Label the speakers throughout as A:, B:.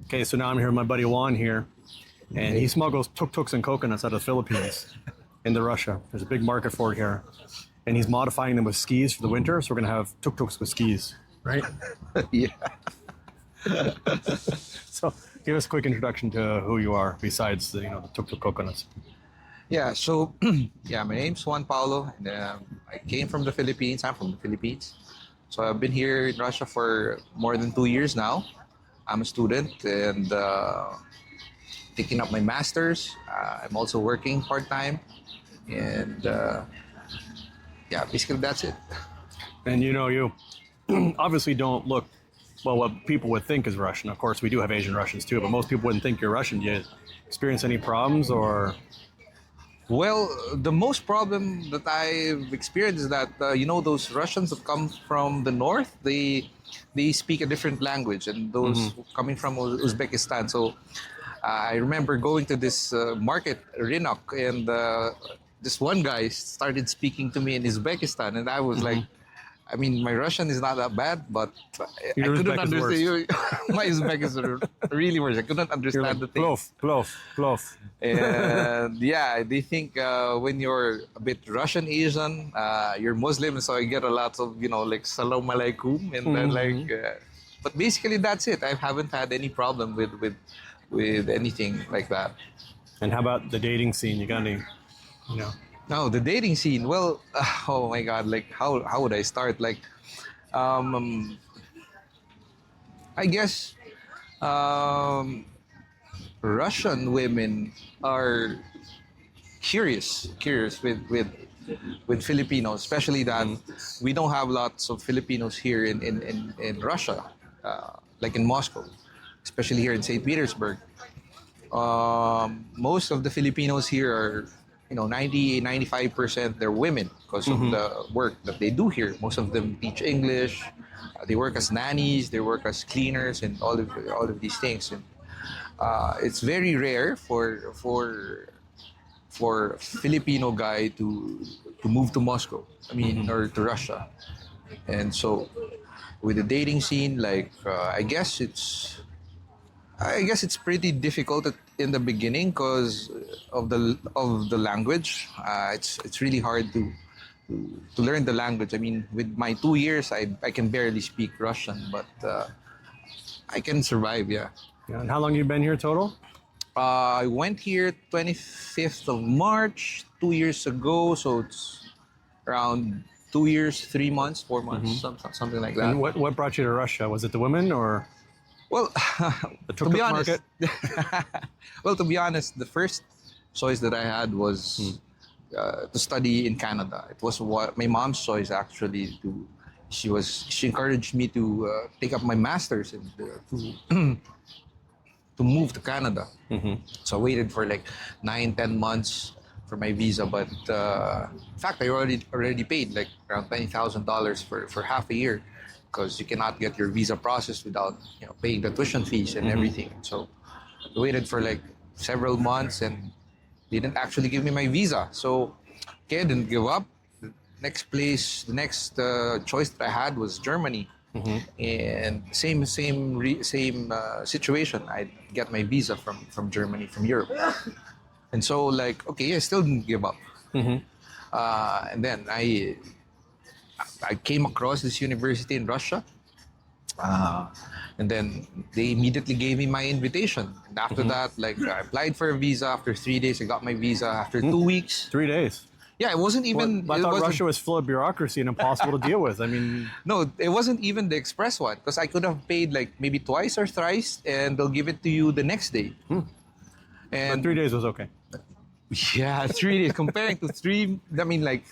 A: Okay, so now I'm here with my buddy Juan here, and he smuggles tuk-tuks and coconuts out of the Philippines into Russia. There's a big market for it here. And he's modifying them with skis for the winter, so we're going to have tuk-tuks with skis, right?
B: Yeah.
A: So give us a quick introduction to who you are besides the tuk-tuk coconuts.
B: Yeah. So, yeah, my name's Juan Paulo, and I came from the Philippines. I'm from the Philippines. So I've been here in Russia for more than 2 years now. I'm a student and taking up my master's. I'm also working part-time. And yeah, basically that's it.
A: And you obviously don't look, well, what people would think is Russian. Of course, we do have Asian Russians too, but most people wouldn't think you're Russian. Do you experience any problems or?
B: Well, the most problem that I've experienced is that those Russians that come from the north, they speak a different language, and those coming from Uzbekistan. So I remember going to this market, Rinok, and this one guy started speaking to me in Uzbekistan, and I was like, I mean, my Russian is not that bad, but I couldn't understand. My Uzbek is really worse. I couldn't understand the thing.
A: Plof.
B: And yeah, they think when you're a bit Russian Asian, you're Muslim, so I get a lot of like salam alaikum, and then but basically that's it. I haven't had any problem with anything like that.
A: And how about the dating scene? You got any,
B: No, the dating scene. Well, oh my God! Like, how would I start? Like, I guess Russian women are curious with Filipinos, especially that we don't have lots of Filipinos here in Russia, like in Moscow, especially here in St. Petersburg. Most of the Filipinos here are 95% they're women because of the work that they do here. Most of them teach English. They work as nannies. They work as cleaners and all of these things. And it's very rare for Filipino guy to move to Moscow. I mean, or to Russia. And so with the dating scene, like I guess it's pretty difficult in the beginning because of the language. It's really hard to learn the language. I mean, with my 2 years, I can barely speak Russian, but I can survive. Yeah.
A: And how long you been here total?
B: I went here 25th of March 2 years ago, so it's around 2 years, 3 months, 4 months, something like that.
A: And what brought you to Russia? Was it the women or?
B: Well,
A: The tuk-tuk market?
B: Well, to be honest, the first choice that I had was to study in Canada. It was what my mom's choice actually. She encouraged me to take up my master's and to move to Canada. So I waited for like 9-10 months for my visa, but in fact, I already paid like around $20,000 for half a year. Because you cannot get your visa processed without paying the tuition fees and everything. So I waited for like several months and they didn't actually give me my visa. So okay, I didn't give up. The next choice that I had was Germany, and same situation. I get my visa from Germany, from Europe, and so like okay, I still didn't give up. And then I came across this university in Russia, and then they immediately gave me my invitation. And after that, like I applied for a visa. After 3 days, I got my visa. After 2 weeks,
A: 3 days.
B: Yeah, it wasn't even.
A: Well, I thought Russia was full of bureaucracy and impossible to deal with. I mean,
B: no, it wasn't even the express one because I could have paid like maybe twice or thrice, and they'll give it to you the next day.
A: but
B: And
A: 3 days was okay.
B: Yeah, 3 days comparing to three. I mean, like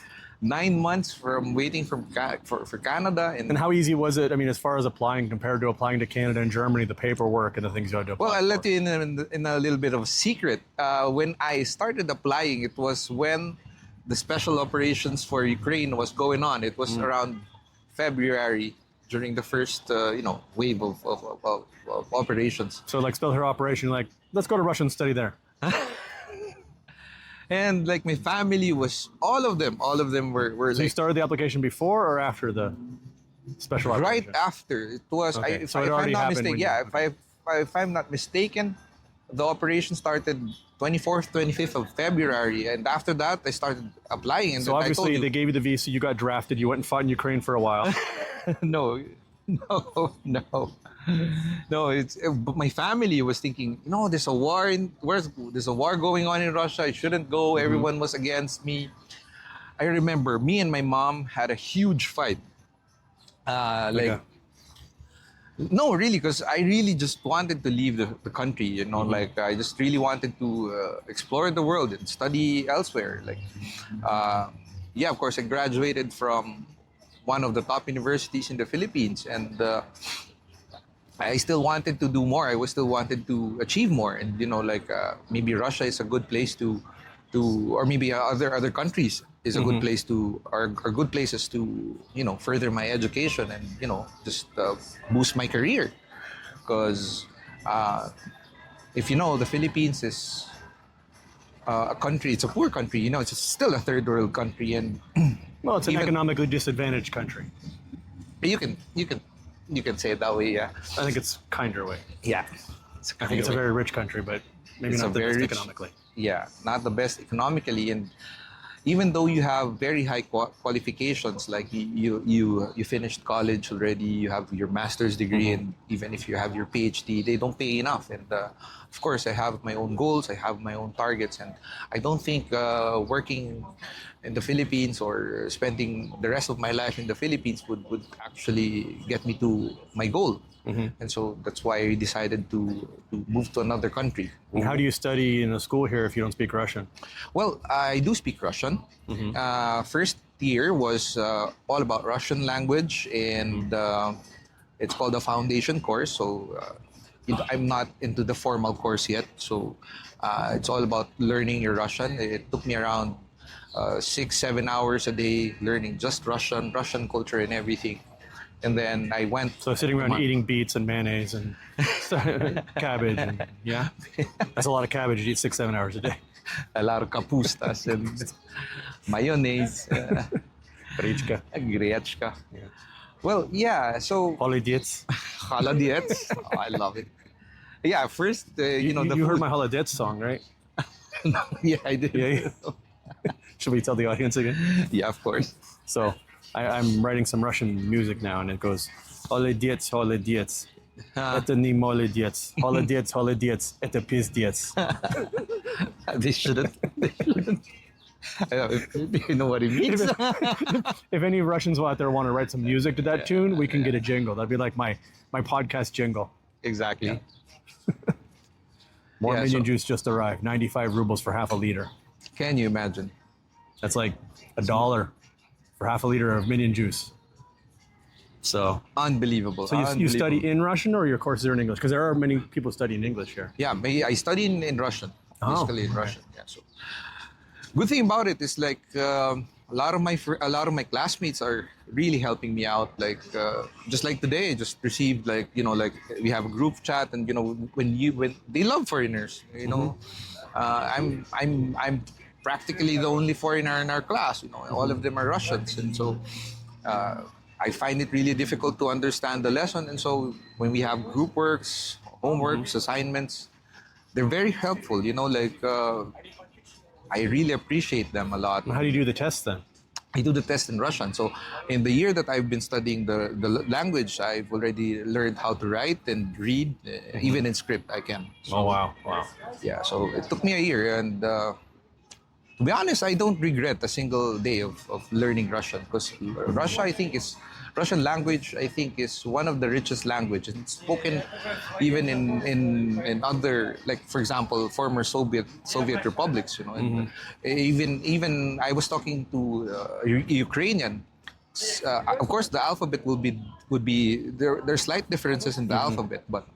B: 9 months from waiting for Canada.
A: And how easy was it? I mean, as far as applying compared to applying to Canada and Germany, the paperwork and the things you had to apply.
B: Well, I'll let you in a little bit of a secret. When I started applying, it was when the special operations for Ukraine was going on. It was around February during the first wave of operations.
A: So like special operation, like let's go to Russia and study there.
B: And like my family was all of them were
A: So you started the application before or after the special operation?
B: Right after. It was
A: Okay.
B: if
A: So it
B: I'm
A: already
B: not
A: happened
B: mistaken,
A: when
B: yeah,
A: you-
B: if I'm not mistaken, the operation started 24th, 25th of February, and after that, I started applying. And
A: So
B: I told
A: obviously
B: you,
A: they gave you the visa, you got drafted, you went and fought in Ukraine for a while.
B: no, no. But my family was thinking, there's a war there's a war going on in Russia. I shouldn't go. Everyone was against me. I remember me and my mom had a huge fight.
A: Okay.
B: No, really, because I really just wanted to leave the country. Like I just really wanted to explore the world and study elsewhere. Yeah, of course, I graduated from one of the top universities in the Philippines, and I still wanted to do more. I was still wanted to achieve more, and maybe Russia is a good place or maybe other countries is a good place are good places to further my education and just boost my career. Because if the Philippines is a country, it's a poor country. It's still a third world country, and
A: Well, it's an
B: even-
A: economically disadvantaged country.
B: you can say it that way. Yeah.
A: I think it's kinder way.
B: Yeah.
A: I think it's a very rich country, but maybe
B: It's
A: not
B: a
A: the
B: very
A: best
B: rich-
A: economically.
B: Yeah, not the best economically, and even though you have very high qualifications, like you finished college already, you have your master's degree, and even if you have your PhD, they don't pay enough. And of course, I have my own goals, I have my own targets, and I don't think working in the Philippines or spending the rest of my life in the Philippines would actually get me to my goal. And so that's why I decided to move to another country.
A: And how do you study in a school here if you don't speak Russian?
B: Well, I do speak Russian. First year was all about Russian language, and it's called a foundation course. So I'm not into the formal course yet. So it's all about learning your Russian. It took me around 6-7 hours a day learning just Russian culture and everything. And then I went.
A: So sitting around eating beets and mayonnaise and cabbage, and, yeah, that's a lot of cabbage. You eat 6-7 hours a day.
B: A lot of kapustas and mayonnaise,
A: Grichka.
B: grechka. Well, yeah. So
A: Holodets.
B: Holodets. Oh, I love it. Yeah, first,
A: You
B: the
A: heard
B: food.
A: my Holodets song, right?
B: Yeah, I did.
A: Yeah. Should we tell the audience again?
B: Yeah, of course.
A: So I'm writing some Russian music now, and it goes Holodets, Holodets. Это не молодец. Holodets, Holodets. Это пиздец.
B: They shouldn't. You know what it means.
A: If any Russians out there want to write some music to that tune, we can get a jingle. That'd be like my podcast jingle.
B: Exactly.
A: More
B: Yeah,
A: minion
B: so-
A: juice just arrived. 95 rubles for half a liter.
B: Can you imagine?
A: That's like $1 for half a liter of minion juice. So
B: Unbelievable.
A: you study in Russian, or your courses are in English? Because there are many people studying English here.
B: Yeah, I study in Russian.
A: Oh,
B: Basically in Russian. Yeah. So good thing about it is like a lot of my classmates are really helping me out. Like just like today, I just received like we have a group chat, and when they love foreigners. I'm practically the only foreigner in our class. All of them are Russians, and so. I find it really difficult to understand the lesson, and so when we have group works, homeworks, assignments, they're very helpful. I really appreciate them a lot.
A: How do you do the test then?
B: I do the test in Russian. So in the year that I've been studying the language, I've already learned how to write and read, even in script I can. So,
A: Oh wow.
B: yeah, so it took me a year, and to be honest, I don't regret a single day of learning Russian, because Russian language, I think, is one of the richest languages. It's spoken even in other, like for example, former Soviet republics. And even I was talking to Ukrainian. Of course, the alphabet would be there. There's slight differences in the alphabet, but.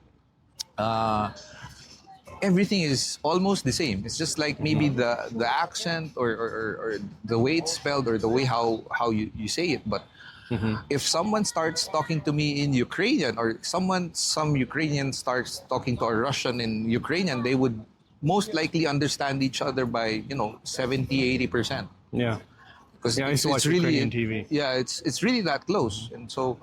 B: Everything is almost the same. It's just like maybe the accent or the way it's spelled or the way how you say it. But if someone starts talking to me in Ukrainian, or some Ukrainian starts talking to a Russian in Ukrainian, they would most likely understand each other by 70-80%.
A: Yeah.
B: Because
A: Yeah, I used to watch Ukrainian TV.
B: Yeah, it's really that close. And so,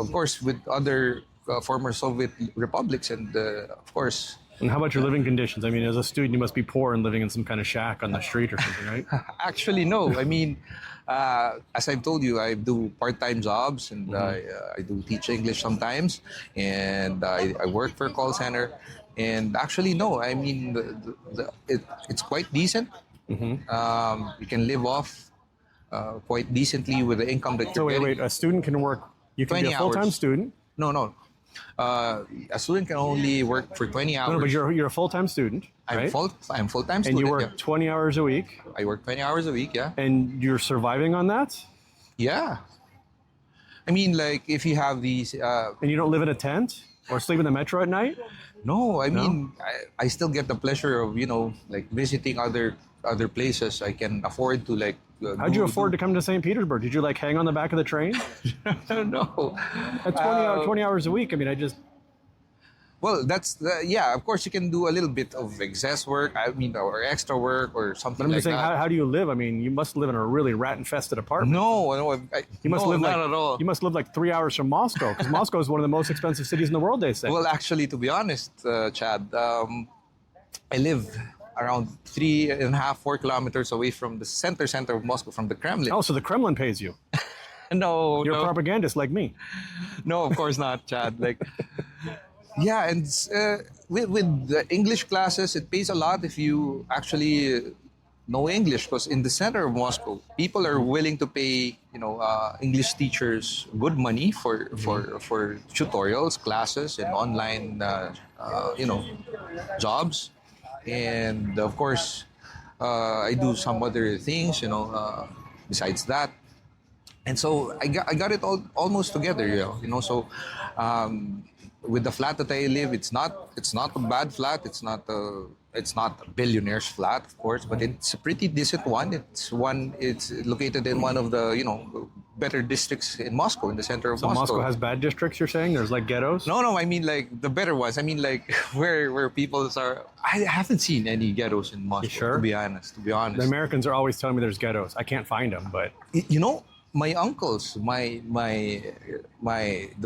B: of course, with other former Soviet republics, and of course.
A: And how about your living conditions? I mean, as a student, you must be poor and living in some kind of shack on the street or something, right?
B: Actually, no. I mean, as I've told you, I do part-time jobs, and I do teach English sometimes, and I work for a call center. And actually, no. I mean, it's quite decent. You can live off quite decently with the income that
A: So
B: you're
A: wait,
B: getting.
A: a student can work. You can be
B: 20
A: a full-time
B: hours.
A: student.
B: No. A student can only work for 20 hours.
A: No, but you're a full-time student, right?
B: I'm full-time student.
A: And you work
B: yeah.
A: 20 hours a week,
B: I work 20 hours a week, yeah.
A: and you're surviving on that.
B: Yeah. I mean, like, if you have these...
A: And you don't live in a tent or sleep in the metro at night.
B: no, I mean, I still get the pleasure of, like, visiting other places. I can afford to, like...
A: How'd you afford to come to St. Petersburg? Did you like hang on the back of the train?
B: No.
A: At 20 hours a week. I mean,
B: Well, of course, you can do a little bit of excess work, or extra work or something
A: but I'm
B: like
A: just saying,
B: that.
A: how do you live? I mean, you must live in a really rat-infested apartment.
B: No,
A: You must live
B: not
A: like
B: at all.
A: you must live like 3 hours from Moscow, because Moscow is one of the most expensive cities in the world, they say.
B: Well, actually, to be honest, Chad, I live around 3.5, 4 kilometers away from the center of Moscow, from the Kremlin.
A: Oh, so the Kremlin pays you.
B: No,
A: You're a
B: no,
A: propagandist like me.
B: no, of course not, Chad. Like, yeah, and with the English classes, it pays a lot if you actually know English, because in the center of Moscow, people are willing to pay, English teachers good money for tutorials, classes, and online, jobs. And of course, I do some other things, besides that. And so I got it all almost together, So with the flat that I live, it's not a bad flat. It's not a billionaire's flat, of course, but it's a pretty decent one. It's located in one of the better districts in Moscow, in the center of
A: So Moscow has bad districts, you're saying? There's like ghettos?
B: No, I mean, like, the better ones. I mean, like, where people are. I haven't seen any ghettos in Moscow.
A: sure?
B: To be honest.
A: The Americans are always telling me there's ghettos. I can't find them, but
B: My uncles, the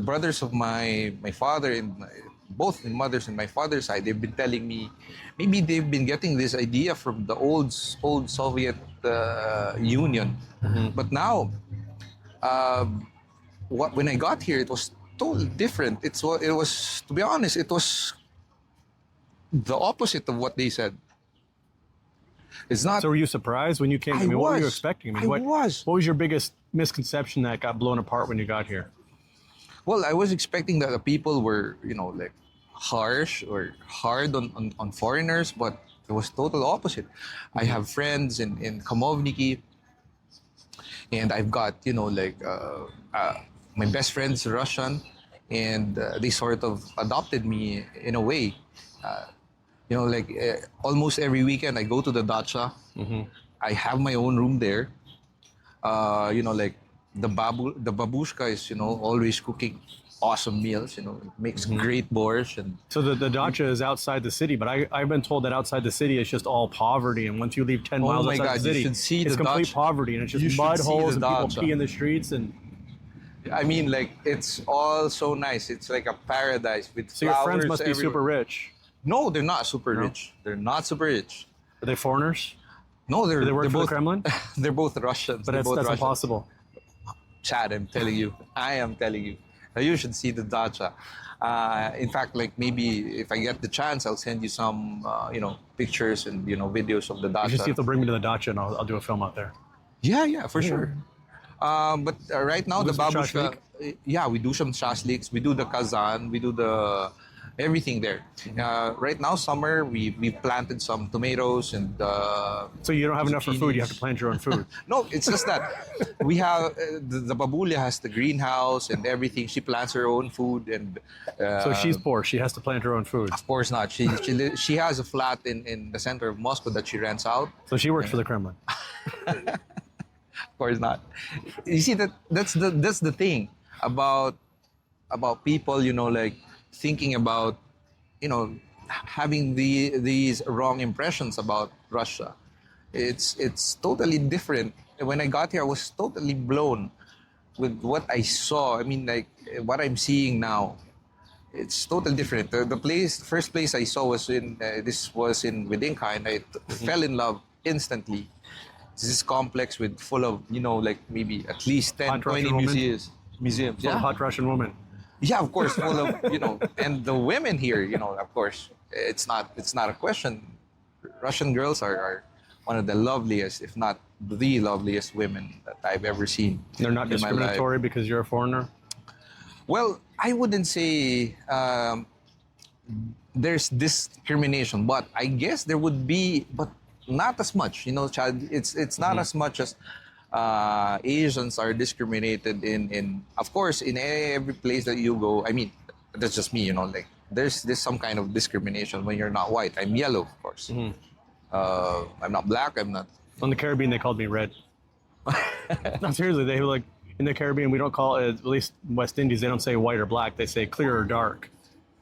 B: brothers of my father, and both my mother's and my father's side, they've been telling me, maybe they've been getting this idea from the old Soviet Union. But now, when I got here, it was totally different. It was, to be honest, it was the opposite of what they said. It's not.
A: So were you surprised when you came?
B: I
A: what were you
B: was.
A: expecting?
B: I was.
A: What was your biggest misconception that got blown apart when you got here?
B: Well, I was expecting that the people were, like, harsh or hard on foreigners, but it was total opposite. I have friends in Kamovniki, and I've got, my best friend's Russian, and they sort of adopted me in a way. Almost every weekend I go to the dacha. I have my own room there. Like, the babushka is, always cooking awesome meals. It makes great borscht. And
A: So the dacha is outside the city, but I've been told that outside the city it's just all poverty, and once you leave 10 miles
B: my
A: outside
B: God,
A: the
B: you
A: city,
B: should see
A: it's
B: the
A: complete
B: dacha.
A: poverty, and it's
B: You
A: just
B: should
A: mud
B: see
A: holes
B: the
A: and people
B: dacha.
A: pee in the streets. And
B: I mean, like, it's all so nice. It's like a paradise with
A: so your friends
B: flowers
A: must be
B: everywhere.
A: super rich.
B: No, they're not super rich. They're not super rich.
A: Are they foreigners?
B: No,
A: Do they work
B: they're
A: for
B: both,
A: the Kremlin?
B: They're both Russians.
A: But
B: They're
A: that's
B: both Russians.
A: impossible.
B: Chad, I'm telling you. I am telling you. You should see the dacha. In fact, like, maybe if I get the chance, I'll send you some, pictures and, videos of the dacha.
A: You should see if they'll bring me to the dacha, and I'll do a film out there.
B: Yeah, for sure. But right now, the
A: some
B: babushka, we do some shashliks. We do the kazan. We do the everything there. Right now, summer, we planted some tomatoes and.
A: So you don't have enough for food. You have to plant your own food.
B: No, it's just that we have the babulya has the greenhouse and everything. She plants her own food, and
A: So she's poor. She has to plant her own food.
B: of course not. She has a flat in the center of Moscow that she rents out.
A: So she works for the Kremlin.
B: Of course not. You see, that's the thing about people, like, thinking about, having these wrong impressions about Russia. It's totally different. When I got here, I was totally blown with what I saw. I mean, like, what I'm seeing now. it's totally different. First place I saw was in this was in Widinka, and I fell in love instantly. It's this complex with full of like maybe at least 10,
A: Hot
B: 20
A: Russian woman?
B: museums.
A: Some
B: Yeah,
A: hot Russian woman.
B: yeah, of course, full of and the women here, of course, it's not a question. Russian girls are one of the loveliest, if not the loveliest women that I've ever seen.
A: They're not
B: in my life.
A: discriminatory because you're a foreigner.
B: Well, I wouldn't say there's discrimination, but I guess there would be, but not as much. Chad, it's not as much as Asians are discriminated in. Of course, in every place that you go. I mean, that's just me. Like there's some kind of discrimination when you're not white. I'm yellow, of course. I'm not black. I'm not.
A: On the Caribbean, they called me red. No, seriously, they were like, in the Caribbean, we don't call it, at least in West Indies, they don't say white or black. They say clear or dark.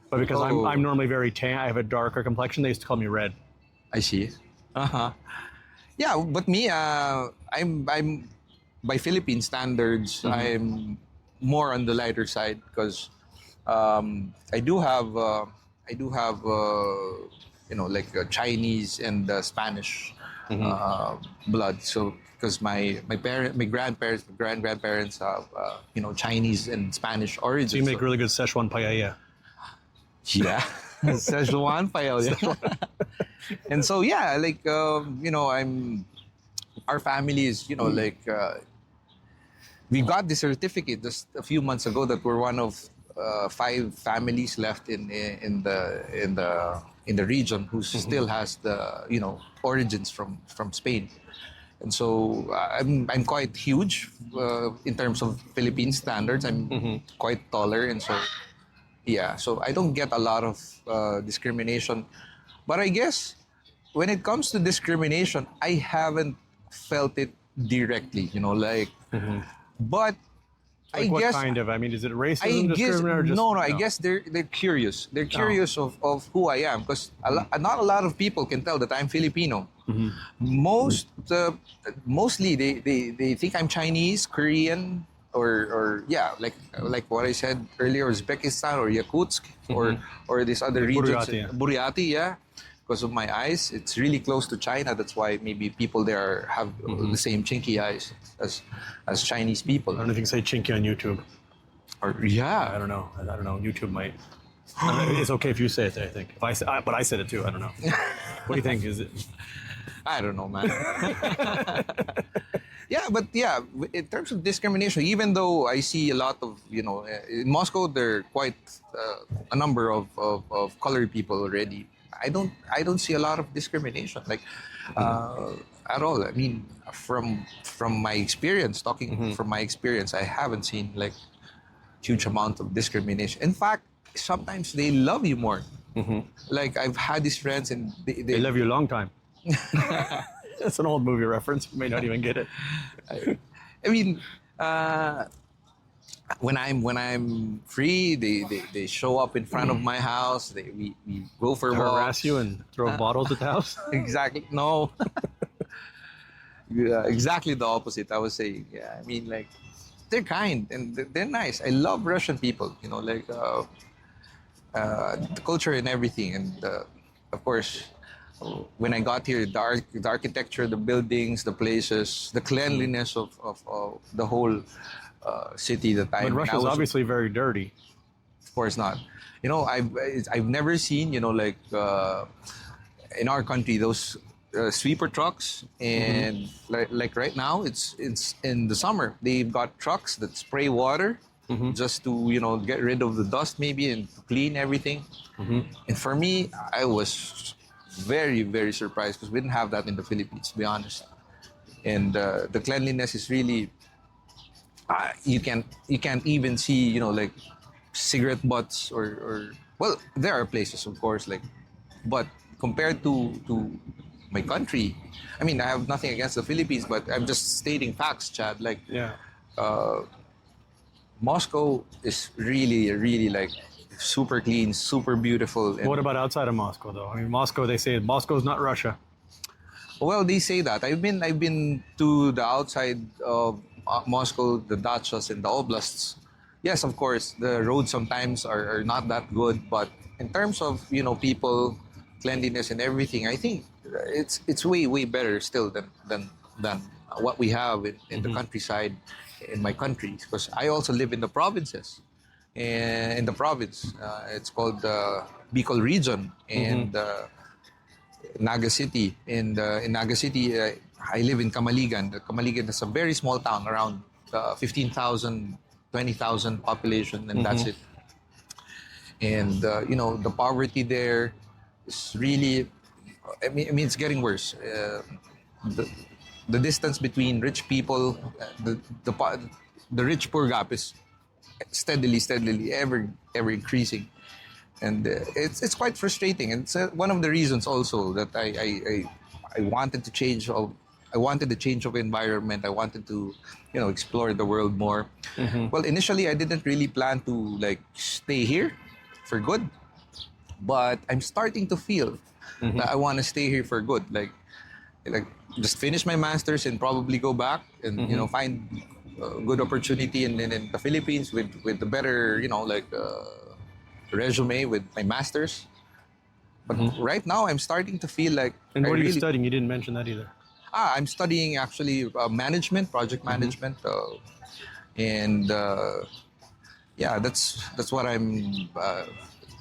A: But because
B: Oh.
A: I'm normally very tan, I have a darker complexion, they used to call me red.
B: I see. Uh-huh. Yeah, but me, I'm by Philippine standards, I'm more on the lighter side because I do have like Chinese and Spanish blood. So because my grandparents, grandparents have Chinese and Spanish origins.
A: So you make really good Szechuan paella.
B: Yeah. Szechuan paella. And so yeah, like our family is we got the certificate just a few months ago that we're one of 5 families left in the region who still has the origins from Spain. And so I'm quite huge in terms of Philippine standards. I'm quite taller, and so yeah, so I don't get a lot of discrimination. But I guess when it comes to discrimination, I haven't felt it directly, but
A: Like
B: I
A: what
B: guess
A: kind of? I mean, is it racism,
B: I guess
A: discrimination, or just
B: no. I guess they're curious. They're curious of who I am because not a lot of people can tell that I'm Filipino. Mostly they think I'm Chinese, Korean, or yeah, like what I said earlier, Uzbekistan or Yakutsk or these other regions.
A: Buryatia, yeah.
B: Buryatia, yeah. Because of my eyes, it's really close to China. That's why maybe people there have the same chinky eyes as Chinese people.
A: I don't know if you can say chinky on YouTube.
B: Or
A: I
B: yeah,
A: don't know. I don't know. YouTube might. It's okay if you say it. I think. If I say, but I said it too. I don't know. What do you think? Is it?
B: I don't know, man. Yeah, but yeah, in terms of discrimination, even though I see a lot of, in Moscow, there are quite a number of colored people already. I don't see a lot of discrimination, like at all. I mean, from my experience, talking from my experience, I haven't seen like huge amount of discrimination. In fact, sometimes they love you more. Like I've had these friends, and
A: They love you a long time. That's an old movie reference. You may not even get it.
B: I mean, when I'm free, they show up in front of my house. We go for walks.
A: Harass you and throw bottles at the house.
B: Exactly. No. Yeah, exactly the opposite. I was saying. Yeah, I mean, like they're kind and they're nice. I love Russian people. The culture and everything, and of course. When I got here, the architecture, the buildings, the places, the cleanliness of the whole city that
A: But Russia's obviously very dirty.
B: Of course not. I've never seen in our country those sweeper trucks, and like right now it's in the summer they've got trucks that spray water just to get rid of the dust maybe and to clean everything. And for me, I was very, very surprised because we didn't have that in the Philippines, to be honest. And the cleanliness is really you can't even see like cigarette butts or well, there are places of course, but compared to my country, I mean, I have nothing against the Philippines, but I'm just stating facts, Chad.
A: Yeah.
B: Moscow is really, really super clean, super beautiful. And
A: What about outside of Moscow, though? I mean, Moscow. They say Moscow's not Russia.
B: well, they say that. I've been to the outside of Moscow, the dachas and the oblasts, yes, of course, the roads sometimes are not that good, but in terms of people, cleanliness and everything, I think it's way better still than what we have in the countryside in my country, because I also live in the provinces. In the province, it's called the Bicol region, and Naga City. In Naga City, I live in Camaligan. Camaligan is a very small town, around 15,000, 20,000 population, and that's it. And the poverty there is really, I mean, it's getting worse. The, the distance between rich people, the rich poor gap is steadily ever increasing, and it's quite frustrating. And it's one of the reasons also that I wanted to change of I wanted the change of environment. I wanted to explore the world more. Well, initially I didn't really plan to like stay here for good, but I'm starting to feel that I want to stay here for good, like just finish my masters and probably go back and find a good opportunity in the Philippines with the better resume with my masters. But right now I'm starting to feel like
A: And
B: I
A: what are you
B: really,
A: studying? You didn't mention that either.
B: I'm studying actually management, project management, and yeah, that's what I'm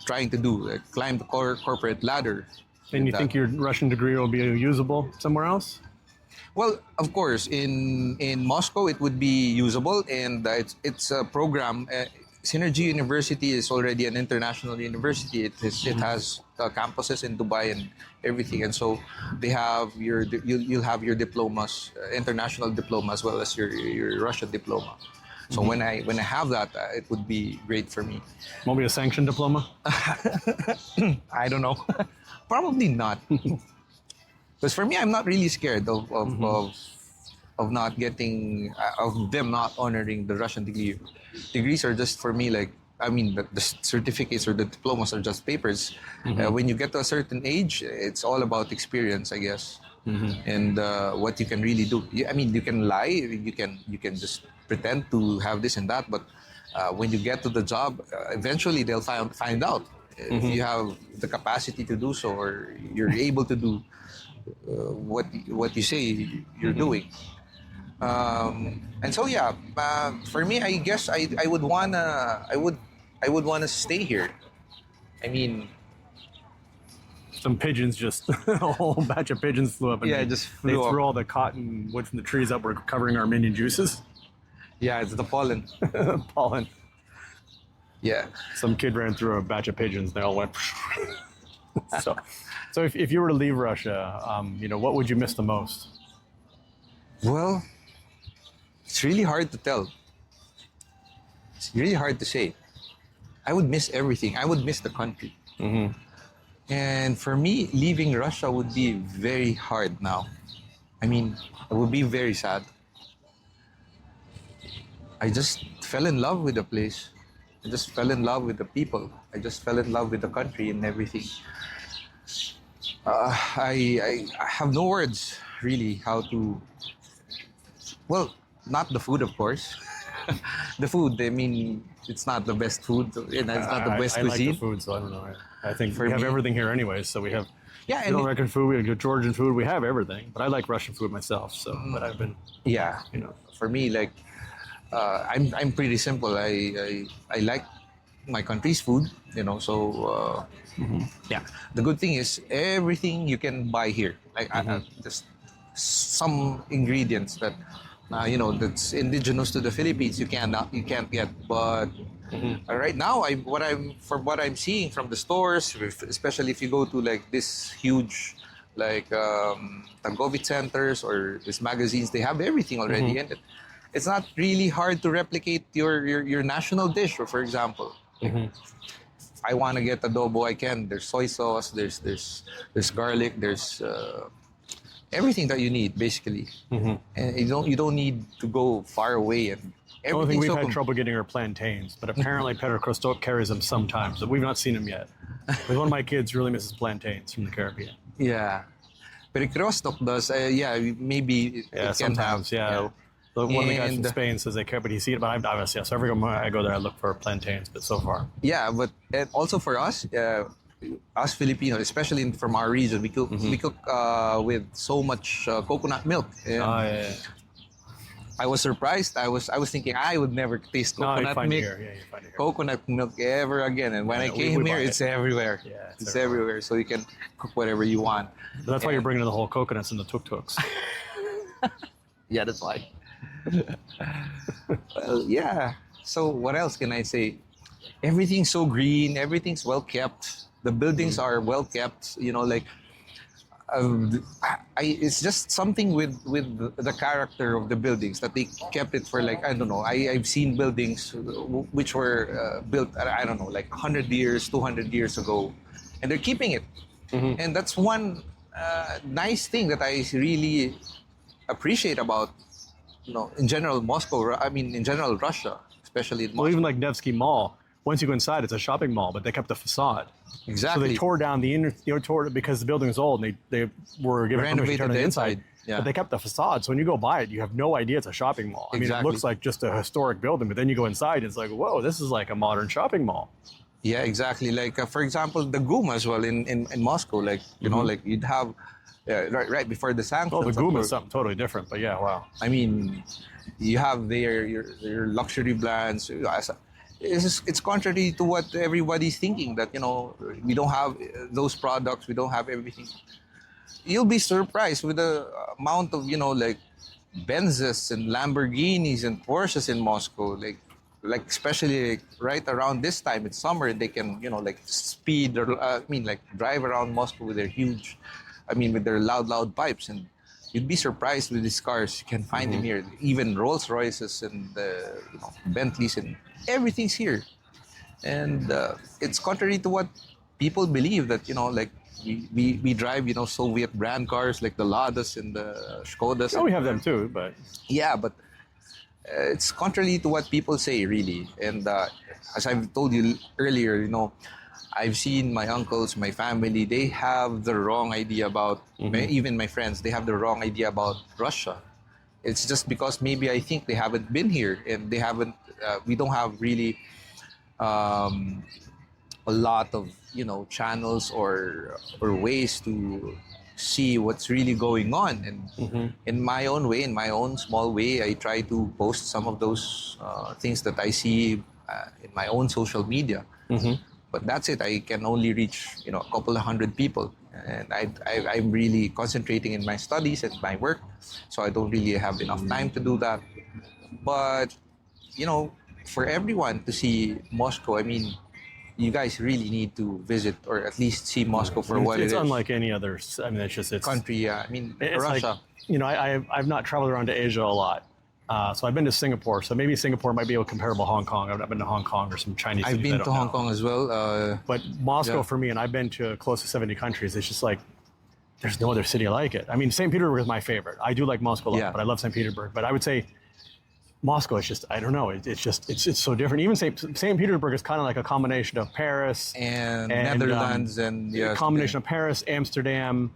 B: trying to do, like climb the corporate ladder.
A: And you
B: That-
A: think your Russian degree will be usable somewhere else?
B: Well, of course, in Moscow it would be usable, and it's a program. Synergy University is already an international university. It has campuses in Dubai and everything, and so they have you'll have your diplomas, international diploma, as well as your Russian diploma. So when I have that, it would be great for me.
A: Won't be a sanctioned diploma?
B: I don't know, probably not. Because for me, I'm not really scared of not getting of them not honoring the Russian degree. Degrees are just for me like, I mean, the certificates or the diplomas are just papers. When you get to a certain age, it's all about experience, I guess, and what you can really do. I mean, you can lie, you can just pretend to have this and that, but when you get to the job, eventually they'll find out if you have the capacity to do so, or you're able to do what you say you're doing. And so yeah, for me, I guess I would wanna stay here. I mean,
A: Some pigeons just, a whole batch of pigeons flew up and
B: Yeah,
A: they,
B: just
A: they
B: flew up.
A: threw all the cotton wood from the trees up. We're covering Armenian juices.
B: yeah, it's the pollen.
A: Pollen.
B: Yeah.
A: Some kid ran through a batch of pigeons. They all went. So if you were to leave Russia, what would you miss the most?
B: Well, it's really hard to tell. It's really hard to say. I would miss everything. I would miss the country. And for me, leaving Russia would be very hard now. I mean, it would be very sad. I just fell in love with the place. I just fell in love with the people. I just fell in love with the country and everything. I have no words really how to. Well, not the food, of course. The food, I mean, it's not the best food, and it's not the best
A: I
B: cuisine.
A: like the food, so I don't know. I think
B: For
A: we have
B: me-
A: everything here anyways. So we have
B: Yeah, and
A: American food, we have Georgian food, we have everything. But I like Russian food myself. So, but I've been,
B: yeah, for me, like, I'm pretty simple. I like my country's food, so yeah. The good thing is everything you can buy here. Like just some ingredients that that's indigenous to the Philippines you can't get. But right now, what I'm seeing from the stores, especially if you go to like this huge like Tagovit centers or these magazines, they have everything already in it. It's not really hard to replicate your national dish. Or for example, I want to get adobo, I can. There's soy sauce, there's garlic, there's everything that you need basically, and you don't need to go far away. And
A: the only thing
B: everything's
A: we've
B: so
A: had trouble getting are plantains, but apparently Peter Christoph carries them sometimes, but we've not seen them yet. Because one of my kids really misses plantains from the Caribbean.
B: Yeah, but Krostok does. Yeah, maybe it
A: Yeah,
B: can have.
A: sometimes, yeah. One of the guys from
B: And-
A: Spain says they care, but he's seen it. But I've obviously, yeah, so every time I go there, I look for plantains. But so far,
B: Yeah, but and also for us Filipinos, especially from our region, we cook with so much coconut milk. And
A: yeah.
B: I was surprised. I was thinking I would never taste
A: No, you
B: coconut
A: find it
B: milk,
A: here. Yeah, you find it here.
B: coconut milk ever again. And when
A: Yeah,
B: I
A: we
B: came here,
A: buy
B: it's
A: it.
B: everywhere.
A: Yeah,
B: it's everywhere. So you can cook whatever you want.
A: But that's why you're
B: And-
A: bringing in the whole coconuts and the tuk-tuks.
B: Yeah, that's why. Well, yeah. So what else can I say? Everything's so green. Everything's well kept. The buildings are well kept. You know, like it's just something with the character of the buildings that they kept it for, like, I don't know. I've seen buildings which were built, I don't know, like 100 years, 200 years ago, and they're keeping it. And that's one nice thing that I really appreciate about, in general Moscow. I mean, in general Russia, especially in Moscow.
A: Well, even like Nevsky Mall, once you go inside, it's a shopping mall, but they kept the facade.
B: Exactly.
A: So they tore down the inner, tore it because the building was old, and they were given permission to
B: Renovated
A: turn it
B: the
A: inside.
B: inside, yeah.
A: But they kept the facade, so when you go by it, you have no idea it's a shopping mall. I mean, it
B: Exactly.
A: looks like just a historic building, but then you go inside, and it's like, whoa, this is like a modern shopping mall.
B: Yeah, exactly. Like, for example, the GUM as well in Moscow. Like, like you'd have right before the sanctions.
A: Well, the
B: of
A: GUM
B: course.
A: is something totally different, but yeah, wow.
B: I mean, you have there your luxury brands. It's contrary to what everybody's thinking, that we don't have those products, we don't have everything. You'll be surprised with the amount of like Benzes and Lamborghinis and Porsches in Moscow. Like especially right around this time, it's summer, they can like speed or like drive around Moscow with their huge, with their loud pipes. And you'd be surprised with these cars. You can find them here. Even Rolls Royces and Bentleys, and everything's here. And it's contrary to what people believe, that like we drive Soviet brand cars like the Ladas and the Skodas.
A: Oh, we have them too, but
B: Yeah, but it's contrary to what people say, really. And as I've told you earlier, I've seen my uncles, my family, they have the wrong idea about, even my friends, they have the wrong idea about Russia. It's just because maybe I think they haven't been here, and they haven't, we don't have really a lot of, channels or ways to see what's really going on. And in my own way, in my own small way, I try to post some of those things that I see in my own social media. But that's it. I can only reach a couple of hundred people, and I'm really concentrating in my studies and my work, so I don't really have enough time to do that. But for everyone to see Moscow, you guys really need to visit, or at least see Moscow for what it
A: it's
B: is.
A: unlike any other. It's
B: Country, yeah.
A: It's
B: Russia.
A: like, I've not traveled around to Asia a lot. So I've been to Singapore. So maybe Singapore might be comparable to Hong Kong. I've not been to Hong Kong or some Chinese
B: I've
A: cities I
B: been
A: don't
B: to Hong
A: know.
B: Kong as well.
A: But Moscow
B: Yeah.
A: for me, and I've been to close to 70 countries, it's just like, there's no other city like it. St. Petersburg is my favorite. I do like Moscow a lot,
B: Yeah.
A: but I love St. Petersburg. But I would say Moscow is just, I don't know, it's so different. Even St. Petersburg is kind of like a combination of Paris
B: and Netherlands and
A: a combination of Paris, Amsterdam,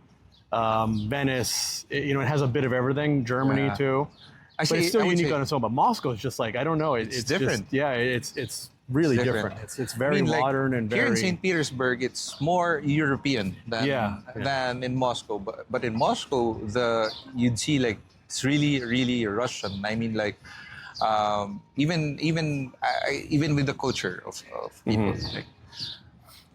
A: Venice. It has a bit of everything. Germany
B: Yeah.
A: too. But
B: Actually,
A: it's still
B: I would
A: unique
B: say-
A: on its own. But Moscow is just like, I don't know. It's
B: different.
A: Just, it's really
B: It's
A: different.
B: different.
A: It's very
B: like,
A: modern and
B: here
A: very.
B: in St. Petersburg, it's more European than in Moscow. But in Moscow, you'd see like it's really Russian. Even with the culture of people. Like,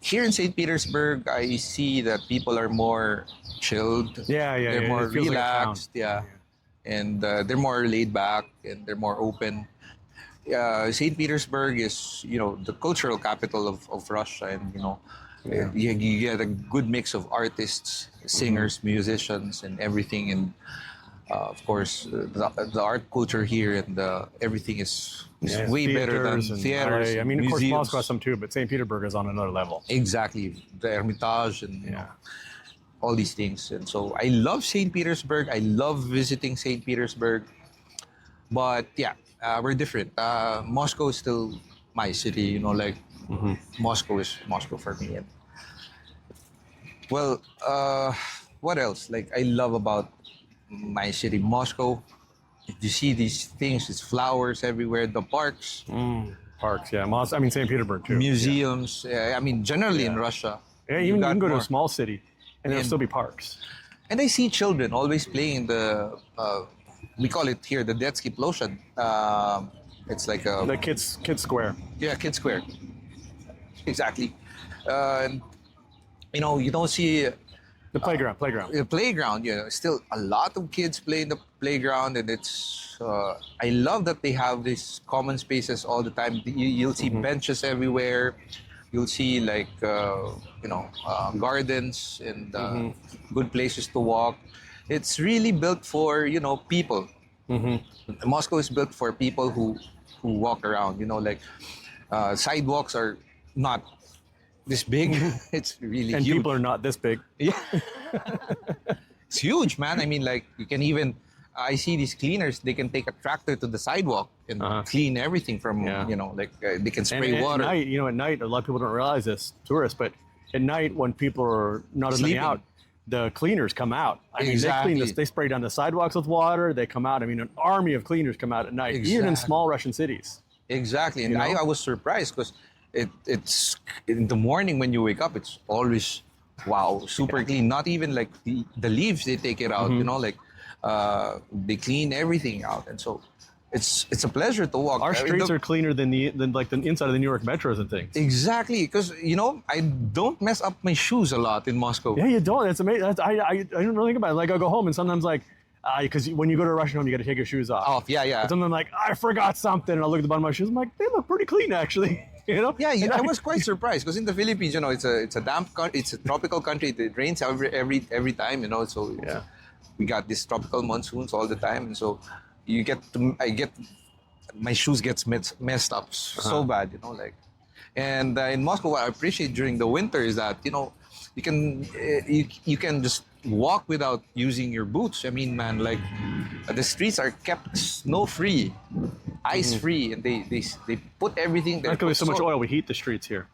B: here in St. Petersburg, I see that people are more chilled. They're more
A: It feels like a town.
B: relaxed. And they're more laid back, and they're more open. St. Petersburg is, the cultural capital of Russia, and you get a good mix of artists, singers, musicians, and everything. And of course, the art culture here and everything is way better than
A: theaters and
B: theaters.
A: LA. Of course,
B: museums.
A: Moscow has some too, but St. Petersburg is on another level.
B: Exactly, the Hermitage and all these things. And so I love St. Petersburg. I love visiting St. Petersburg. But we're different. Moscow is still my city, Moscow is Moscow for me. And, well, what else? Like, I love about my city, Moscow. You see these things, it's flowers everywhere, the parks,
A: Parks, yeah. I mean, St. Petersburg, too.
B: museums. I mean, generally in Russia.
A: Yeah,
B: you
A: even you
B: got
A: can go to a
B: more.
A: small city and there'll
B: And-
A: still be parks.
B: And I see children always playing we call it here the Detsky Ploshad. It's like a,
A: The kids square.
B: yeah, kid square. Exactly. And, you don't see
A: The playground.
B: the playground. Still a lot of kids play in the playground, and I love that they have these common spaces all the time. You'll see benches everywhere. You'll see gardens and good places to walk. It's really built for people. Moscow is built for people who walk around. Sidewalks are not this big. It's really
A: And
B: huge.
A: people are not this big.
B: Yeah. It's huge, man. I mean, you can even, I see these cleaners, they can take a tractor to the sidewalk and clean everything from,
A: Yeah.
B: they can spray
A: And
B: water.
A: at night, a lot of people don't realize this, tourists, but at night when people are not as many
B: Sleeping.
A: out, the cleaners come out. I mean,
B: Exactly.
A: they spray down the sidewalks with water. They come out. I mean, an army of cleaners come out at night, even in
B: Exactly.
A: small Russian cities.
B: Exactly. And
A: You know?
B: I was surprised because it's in the morning when you wake up, it's always, wow, super clean. Not even like the leaves, they take it out, they clean everything out. And so it's a pleasure to walk.
A: Our
B: I mean,
A: streets are cleaner than the inside of the New York metros and things.
B: Exactly, because I don't mess up my shoes a lot in Moscow.
A: Yeah, you don't. It's amazing. I don't really think about it. Like I go home and sometimes because when you go to a Russian home, you got to take your shoes off.
B: Off, yeah.
A: And sometimes I'm like, I forgot something, and I look at the bottom of my shoes. I'm like, they look pretty clean actually.
B: Yeah,
A: And
B: I was quite surprised because in the Philippines, it's a damp country, it's a tropical country. It rains every time, so
A: Yeah.
B: we got these tropical monsoons all the time, and so my shoes gets messed up so bad, and in Moscow, what I appreciate during the winter is that you can just walk without using your boots. I mean, man, the streets are kept snow free, ice free, and they put everything there.
A: Not because so much oil, we heat the streets here.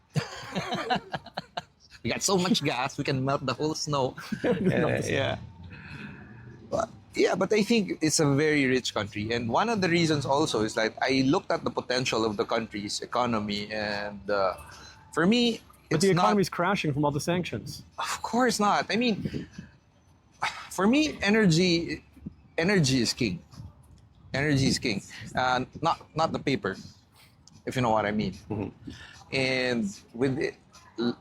B: We got so much gas, we can melt the whole snow. Yeah. But I think it's a very rich country. And one of the reasons also is that I looked at the potential of the country's economy. And for me,
A: But the economy's crashing from all the sanctions.
B: Of course not. I mean, for me, energy is king. Energy is king. Not the paper, if you know what I mean. And with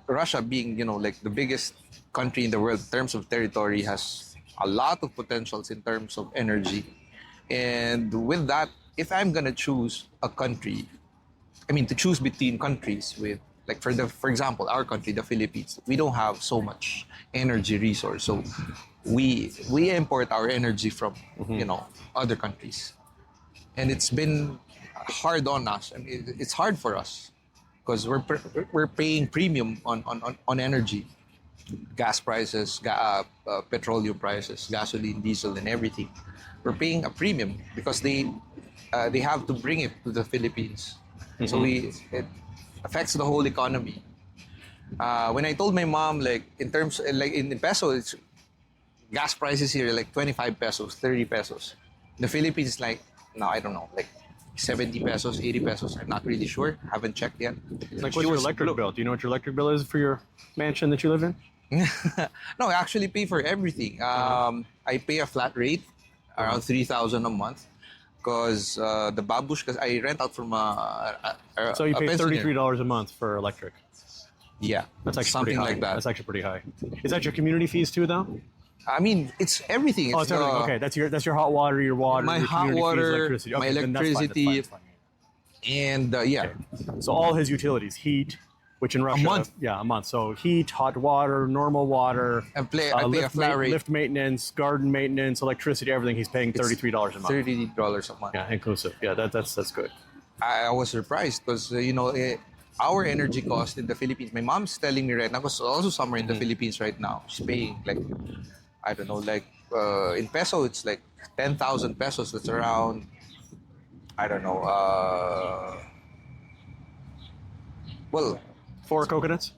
B: Russia being, the biggest country in the world in terms of territory, has a lot of potentials in terms of energy. And with that, if I'm gonna choose a country, to choose between countries with, for example, our country, the Philippines, we don't have so much energy resource. So we import our energy from, other countries. And it's been hard on us. It's hard for us because we're paying premium on energy. Gas prices, petroleum prices, gasoline, diesel, and everything. We're paying a premium because they have to bring it to the Philippines. So it affects the whole economy. When I told my mom, in terms, in peso, it's gas prices here 25 pesos, 30 pesos. In the Philippines, no, I don't know, 70 pesos, 80 pesos. I'm not really sure. Haven't checked yet.
A: What's your electric bill? Do you know what your electric bill is for your mansion that you live in?
B: No, I actually pay for everything. I pay a flat rate, around 3,000 a month, because the babushkas, I rent out from
A: So you
B: a
A: pay
B: pensioner.
A: $33 a month for electric.
B: Yeah,
A: That's actually
B: something
A: pretty high.
B: like that.
A: That's actually pretty high. Is that your community fees too, though?
B: It's everything.
A: Oh, it's everything. Okay, that's your hot water, your water,
B: My
A: your
B: hot
A: community fees,
B: water,
A: electricity. Okay,
B: my
A: then that's fine,
B: electricity,
A: that's fine.
B: and
A: Okay. So all his utilities, heat, which in Russia,
B: month.
A: a month. So heat, hot water, normal water,
B: I pay a flat rate,
A: lift maintenance, garden maintenance, electricity, everything. He's paying $33 a month.
B: $30 a month.
A: Yeah, inclusive. Yeah, that's good.
B: I was surprised because our energy cost in the Philippines. My mom's telling me right now, because also somewhere in the Philippines right now, she's paying I don't know, in peso it's 10,000 pesos. That's around, I don't know, well,
A: 4 coconuts?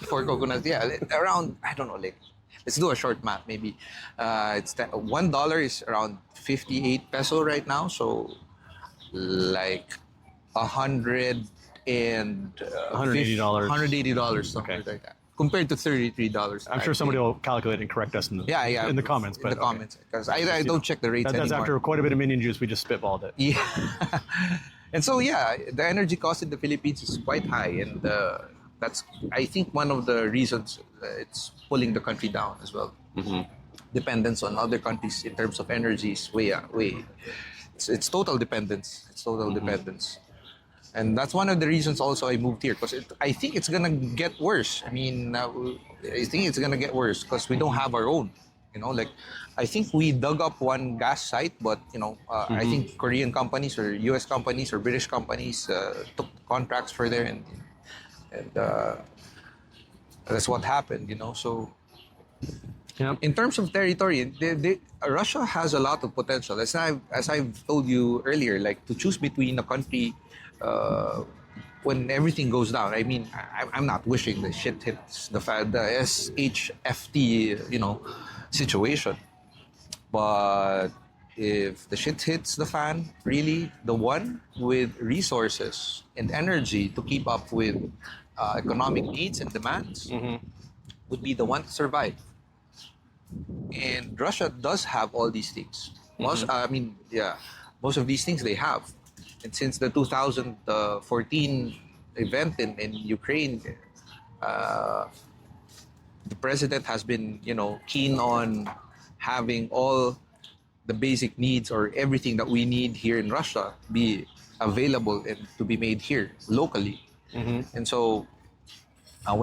B: 4 coconuts, yeah, around, I don't know, let's do a short math. Maybe $1 is around 58 peso right now. So like
A: $180.
B: $180, something
A: Okay.
B: like that. Compared to $33.
A: I'm sure somebody will calculate and correct us in the in the comments. But
B: in the comments, because I don't check the rates
A: that's
B: anymore.
A: after quite a bit of minion juice. We just spitballed it.
B: Yeah. And so, yeah, the energy cost in the Philippines is quite high. And that's, I think, one of the reasons it's pulling the country down as well. Dependence on other countries in terms of energy is it's total dependence. It's total dependence. And that's one of the reasons also I moved here, because I think it's going to get worse. I mean, I think it's going to get worse because we don't have our own. You know, like, I think we dug up one gas site, but, you know, I think Korean companies or US companies or British companies took contracts for there, and that's what happened, you know. So,
A: Yeah.
B: in terms of territory, Russia has a lot of potential. As I've told you earlier, like, to choose between a country when everything goes down. I mean, I'm not wishing the shit hits the SHFT, you know, situation. But if the shit hits the fan, really, the one with resources and energy to keep up with economic needs and demands would be the one to survive. And Russia does have all these things. Most of these things they have. And since the 2014 event in Ukraine, the president has been, you know, keen on having all the basic needs or everything that we need here in Russia be available and to be made here locally. And so I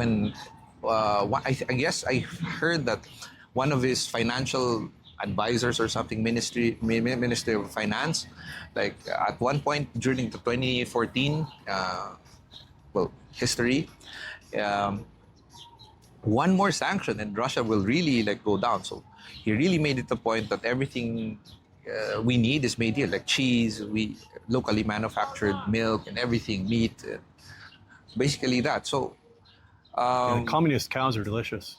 B: guess I heard that one of his financial advisors or something, Ministry of Finance, like at one point during the 2014 history, one more sanction and Russia will really like go down. So he really made it a point that everything we need is made here, like cheese, we locally manufactured milk and everything, meat, basically that. So
A: communist cows are delicious.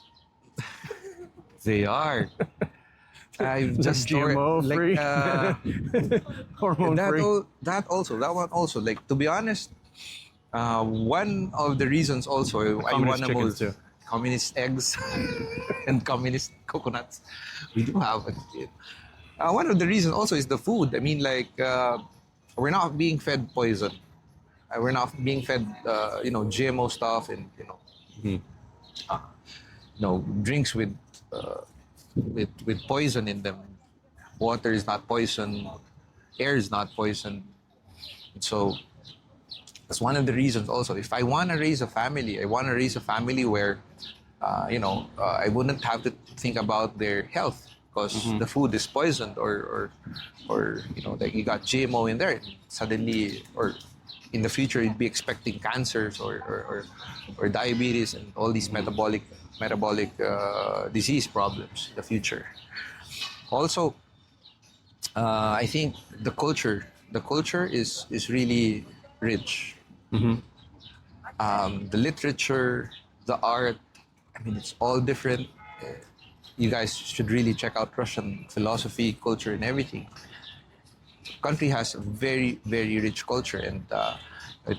B: they are. I've just
A: GMO free, hormone free.
B: That one also. Like, to be honest, one of the reasons also I want to move communist eggs and communist coconuts. We do have it. One of the reasons also is the food. I mean, like, we're not being fed poison. We're not being fed, GMO stuff and drinks with poison in them. Water is not poison. Air is not poison. So that's one of the reasons also. If I want to raise a family, I want to raise a family where, I wouldn't have to think about their health because the food is poisoned or like you got GMO in there. Suddenly, or in the future, you'd be expecting cancers or diabetes and all these metabolic disease problems in the future. Also, I think the culture is really rich. The literature, the art, I mean, it's all different. You guys should really check out Russian philosophy, culture, and everything. Country has a very, very rich culture, and I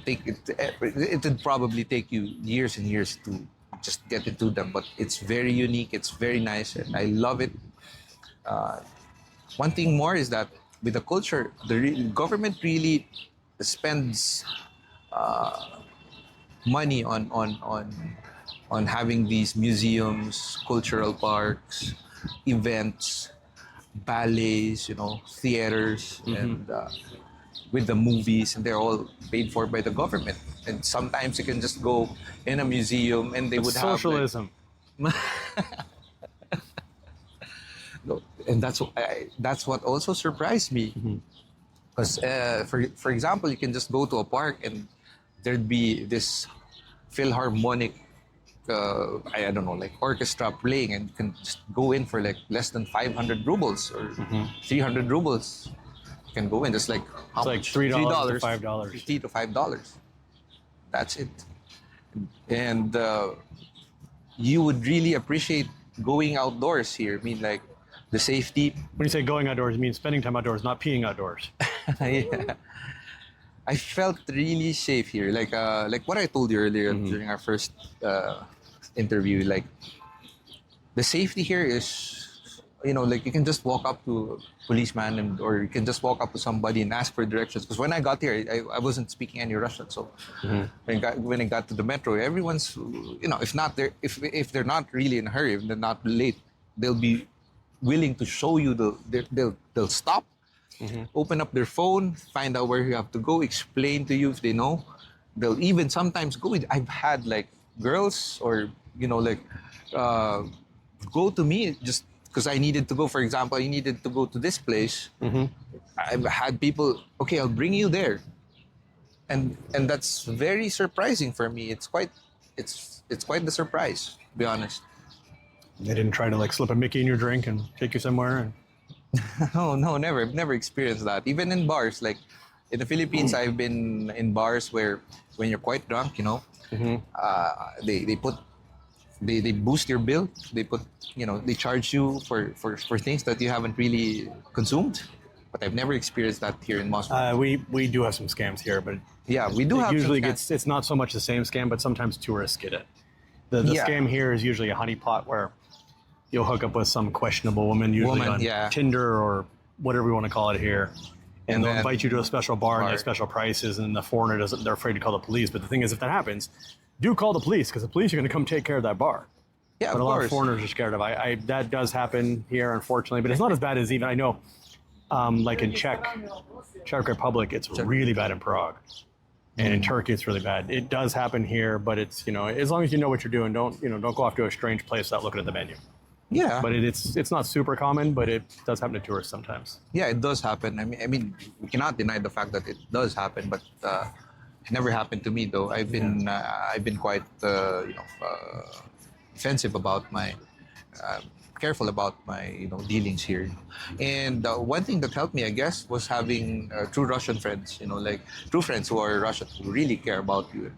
B: think it would probably take you years and years to just get into them, but it's very unique, it's very nice, and I love it. One thing more is that with the culture, the government really spends money on having these museums, cultural parks, events, ballets, theaters, and with the movies, and they're all paid for by the government. And sometimes you can just go in a museum and they would
A: socialism.
B: have and that's what also surprised me, because for example, you can just go to a park and there'd be this philharmonic I don't know, like orchestra playing, and you can just go in for like less than 500 rubles or 300 rubles. You can go in, just like how
A: It's like
B: much?
A: $3 to $5.
B: $3 to $5. That's it. And you would really appreciate going outdoors here. I mean, like the safety.
A: When you say going outdoors, you mean spending time outdoors, not peeing outdoors.
B: Yeah. I felt really safe here. Like what I told you earlier during our first interview. Like the safety here is, like you can just walk up to a policeman or you can just walk up to somebody and ask for directions. Because when I got here, I wasn't speaking any Russian. So when I got to the metro, everyone's, if they're not really in a hurry, if they're not late, they'll be willing to show you they'll stop. Open up their phone, find out where you have to go, explain to you if they know. They'll even sometimes go with. I've had like girls or go to me just because I needed to go. For example, I needed to go to this place. I've had people. Okay, I'll bring you there, and that's very surprising for me. It's quite the surprise, to be honest.
A: They didn't try to like slip a Mickey in your drink and take you somewhere. And...
B: No, never. I've never experienced that. Even in bars, like in the Philippines, I've been in bars where when you're quite drunk, they boost your bill. They they charge you for things that you haven't really consumed. But I've never experienced that here in Moscow.
A: We do have some scams here, but
B: yeah, we do have.
A: Usually, it's not so much the same scam, but sometimes tourists get it. The scam here is usually a honeypot where you'll hook up with some questionable woman, usually on Tinder or whatever you want to call it here. And they'll invite you to a special bar and they have special prices, and the foreigner they're afraid to call the police. But the thing is, if that happens, do call the police, because the police are going to come take care of that bar.
B: Yeah,
A: but a lot of foreigners are scared of it. That does happen here, unfortunately, but it's not as bad as even, I know, like in Czech Republic, it's really bad in Prague. And in Turkey, it's really bad. It does happen here, but it's, as long as you know what you're doing, don't go off to a strange place without looking at the menu.
B: Yeah,
A: but it's not super common, but it does happen to tourists sometimes.
B: Yeah, it does happen. I mean, we cannot deny the fact that it does happen, but it never happened to me though. I've been quite defensive about my, careful about my dealings here. And one thing that helped me, I guess, was having true Russian friends. Like true friends who are Russian who really care about you.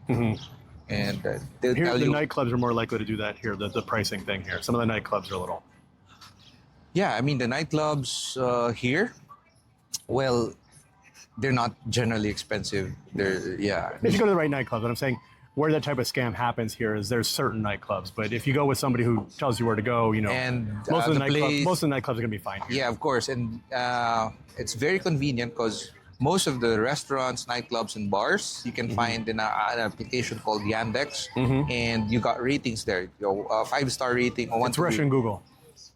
B: And they'll
A: here,
B: tell
A: the
B: you,
A: nightclubs are more likely to do that here. The pricing thing here. Some of the nightclubs are a little.
B: Yeah, I mean the nightclubs here, well, they're not generally expensive. If
A: you go to the right nightclubs, and I'm saying where that type of scam happens here is there's certain nightclubs. But if you go with somebody who tells you where to go,
B: and
A: most of the nightclubs are going to be fine here.
B: Yeah, of course, and it's very convenient because most of the restaurants, nightclubs, and bars you can find in an application called Yandex, and you got ratings there. 5-star rating. Or
A: it's Russian Google.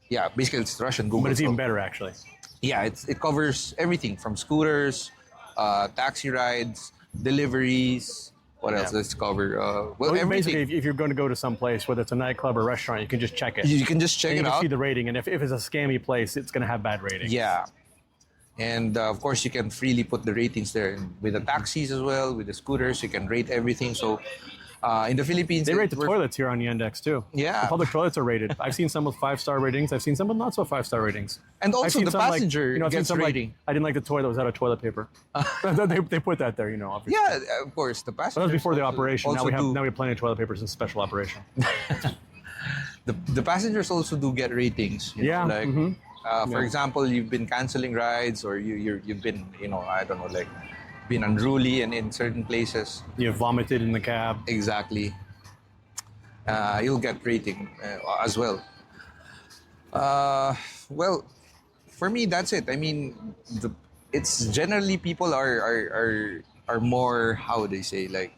B: Yeah, basically it's Russian Google.
A: But it's even better actually.
B: Yeah, it covers everything from scooters, taxi rides, deliveries. What else does it cover? Everything.
A: Basically, if you're going to go to some place, whether it's a nightclub or restaurant, you can just check it.
B: You can just check it out.
A: You can see the rating, and if it's a scammy place, it's going to have bad ratings.
B: Yeah. And of course, you can freely put the ratings there. And with the taxis as well, with the scooters, you can rate everything. So in the Philippines...
A: They rate the toilets here on Yandex too.
B: Yeah.
A: The public toilets are rated. I've seen some with 5-star ratings. I've seen some with not so 5-star ratings.
B: And also the passenger gets rating.
A: I didn't like the toilet was out of toilet paper. they put that there, obviously.
B: Yeah, of course, the passenger.
A: But that was before the operation. Now we have plenty of toilet papers in special operation.
B: The passengers also do get ratings. For example, you've been canceling rides, or you've been, I don't know, like been unruly and in certain places.
A: You've vomited in the cab.
B: Exactly. You'll get rating as well. Well, for me, that's it. I mean, it's generally people are more, how would they say, like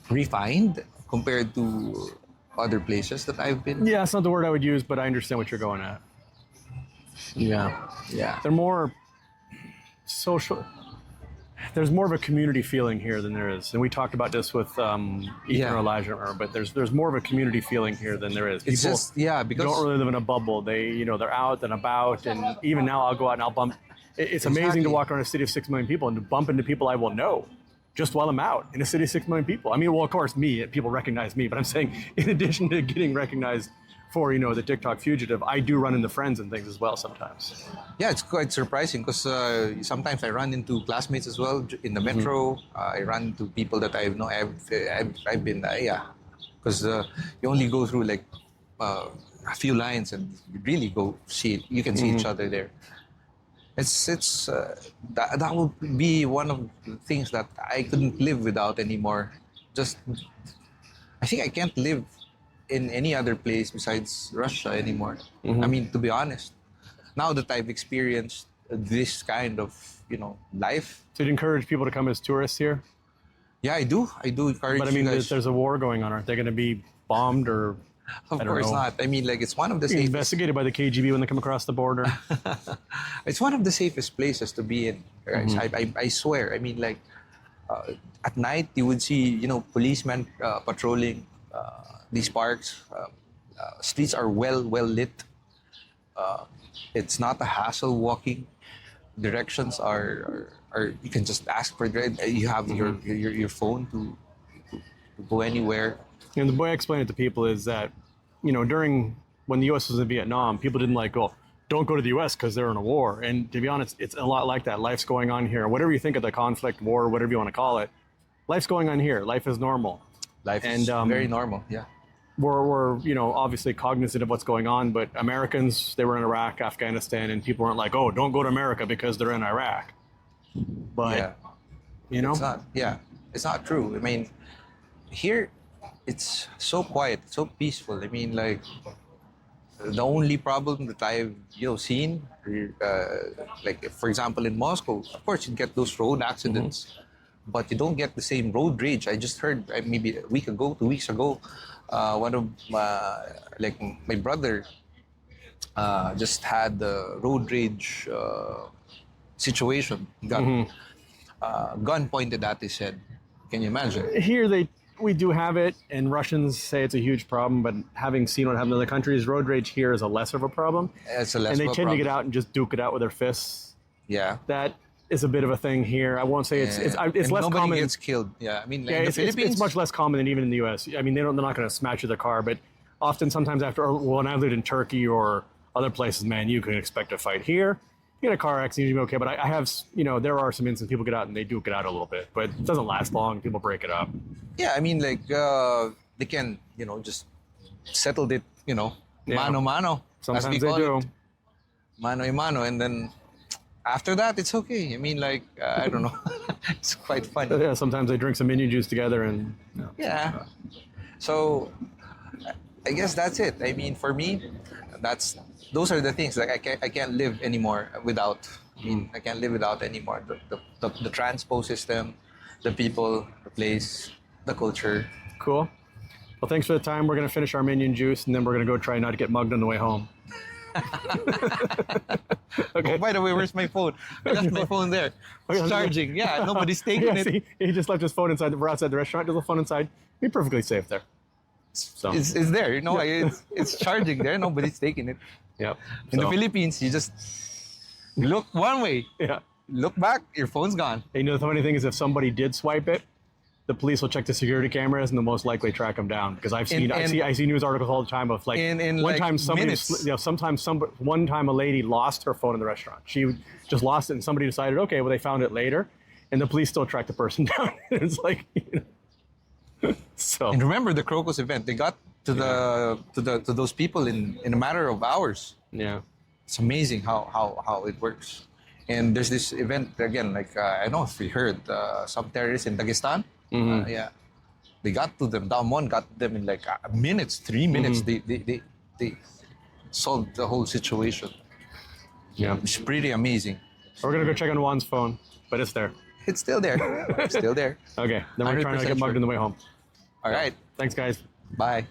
B: refined compared to other places that I've been.
A: Yeah, it's not the word I would use, but I understand what you're going at.
B: Yeah.
A: They're more social. There's more of a community feeling here than there is, and we talked about this with Ethan or Elijah. But there's more of a community feeling here than there is. People
B: it's just because
A: don't really live in a bubble. They they're out and about, and even now I'll go out and I'll bump. It's amazing to walk around a city of 6 million people and to bump into people I will know just while I'm out in a city of 6 million people. I mean, well, of course, people recognize me, but I'm saying in addition to getting recognized for the TikTok fugitive, I do run into friends and things as well sometimes.
B: Yeah, it's quite surprising because sometimes I run into classmates as well in the metro. I run into people that I know. I've been because you only go through like a few lines and you really go see it. You can see each other there. That would be one of the things that I couldn't live without anymore. Just, I think I can't live in any other place besides Russia anymore. I mean, to be honest, now that I've experienced this kind of, life.
A: So you'd encourage people to come as tourists here?
B: Yeah, I do. I do encourage
A: But I mean,
B: you guys.
A: there's a war going on. Aren't they going to be bombed or?
B: Of
A: I don't
B: course
A: know.
B: not. I mean, like, it's one of the safest.
A: Investigated by the KGB when they come across the border.
B: It's one of the safest places to be in, guys. I swear. I mean, like, at night you would see, policemen patrolling these parks. Streets are well lit. It's not a hassle walking. Directions are you can just ask for it. You have your phone to go anywhere.
A: And the way I explain it to people is that, during when the U.S. was in Vietnam, people didn't don't go to the U.S. because they're in a war. And to be honest, it's a lot like that. Life's going on here. Whatever you think of the conflict, war, whatever you want to call it, life's going on here. Life is normal.
B: Life is very normal. Yeah.
A: We're obviously cognizant of what's going on, but Americans, they were in Iraq, Afghanistan, and people weren't like, oh, don't go to America because they're in Iraq. But,
B: It's not. Yeah. It's not true. I mean, here, it's so quiet, so peaceful. I mean, like, the only problem that I've seen, like, for example, in Moscow, of course you get those road accidents, but you don't get the same road rage. I just heard maybe a week ago, 2 weeks ago, one of my brother just had the road rage situation. He got gun pointed at his head. Can you imagine?
A: Here we do have it, and Russians say it's a huge problem, but having seen what happened in other countries, road rage here is a lesser of a problem.
B: It's a less
A: and they
B: of a
A: tend to get
B: problem.
A: out and just duke it out with their fists.
B: Yeah.
A: That is a bit of a thing here. I won't say it's
B: And
A: less
B: nobody
A: common.
B: gets killed. Yeah, I mean, like, in the
A: It's
B: Philippines,
A: much less common than even in the U.S. I mean, they're not going to smash you their car, but often, sometimes when I lived in Turkey or other places, man, you can expect a fight. Here, you get a car accident, you'll be okay. But I have, there are some instances people get out and they duke it out a little bit, but it doesn't last long. People break it up.
B: yeah, I mean, like, they can, just settle it, mano mano. as we
A: Sometimes they
B: call
A: do.
B: it. Mano y mano, and then after that, it's okay. I mean, like, I don't know. It's quite fun.
A: Yeah, sometimes they drink some minion juice together and.
B: Yeah. So, I guess that's it. I mean, for me, those are the things. Like, I can't live anymore without. I mean, I can't live without anymore. The transpo system, the people, the place, the culture.
A: Cool. Well, thanks for the time. We're going to finish our minion juice, and then we're going to go try not to get mugged on the way home. Okay.
B: Oh, by the way, where's my phone? I left my phone there. It's charging. Yeah, nobody's taking
A: Yeah,
B: it.
A: see, he just left his phone inside. We're outside the restaurant. There's a phone inside. Be perfectly safe there. So.
B: It's there. It's charging there. Nobody's taking it.
A: Yep.
B: In the
A: So,
B: Philippines, you just look one way.
A: yeah.
B: Look back, your phone's gone.
A: And the funny thing is, if somebody did swipe it, the police will check the security cameras and they'll most likely track them down. Because I see news articles all the time of like
B: in
A: one
B: like
A: time somebody,
B: minutes.
A: one time a lady lost her phone in the restaurant. She just lost it, and somebody decided, okay, well they found it later, and the police still tracked the person down. It's like, so.
B: And remember the Crocus event? They got to to those people in a matter of hours.
A: Yeah.
B: It's amazing how it works. And there's this event again, like I don't know if we heard some terrorists in Dagestan. Yeah, they got to them. Damwon got to them in like minutes, 3 minutes. They solved the whole situation.
A: Yeah.
B: It's pretty amazing.
A: We're gonna go check on Juan's phone, but it's there.
B: It's still there. Still there.
A: Okay. Then we're trying to
B: 100%
A: get mugged
B: sure.
A: on the way home.
B: All right.
A: Thanks, guys.
B: Bye.